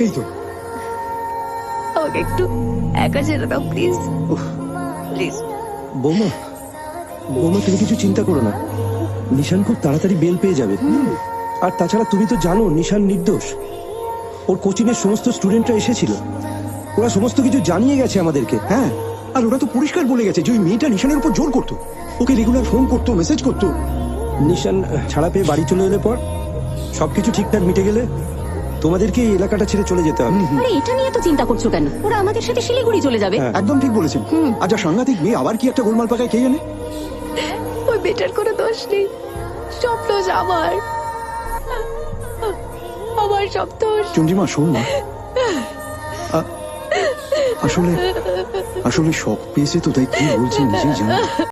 এই তো আমাকে একটু একা ছেড়ে দাও প্লিজ, প্লিজ। বৌমা, বৌমা তুমি কিছু চিন্তা করো না, নিশান খুব তাড়াতাড়ি বেল পেয়ে যাবে। আর তাছাড়া তুমি তো জানো নিশান নির্দোষ। ওর কোচিং এর সমস্ত স্টুডেন্টরা এসেছিল, ওরা সমস্ত কিছু জানিয়ে গেছে আমাদেরকে। হ্যাঁ, আর ওরা তো পরিষ্কার বলে গেছে যে ওই মেয়েটা নিশানের উপর জোর করতো, ওকে রেগুলার ফোন করতো, মেসেজ করতো। নিশান ছাড়া পেয়ে বাড়ি চলে এলে পর সবকিছু ঠিকঠাক মিটে গেলে তোমাদেরকে এই এলাকাটা ছেড়ে চলে যেতে হবে। আরে এটা নিয়ে তো চিন্তা করছো কেন? ওরা আমাদের সাথে শিলিগুড়ি চলে যাবে। হ্যাঁ। একদম ঠিক বলেছেন। আর যা সাংঘাতিক মেয়ে, আবার কি একটা গোলমাল পাকায় কে জানে। ওই বেটার কোনো দোষ নেই, সব দোষ আমার, আমার সব দোষ। চন্দ্রিমা শোন না, আসলে আসলে শখ পেয়েছে তো, তাই কি বলছি নিজেই জানি।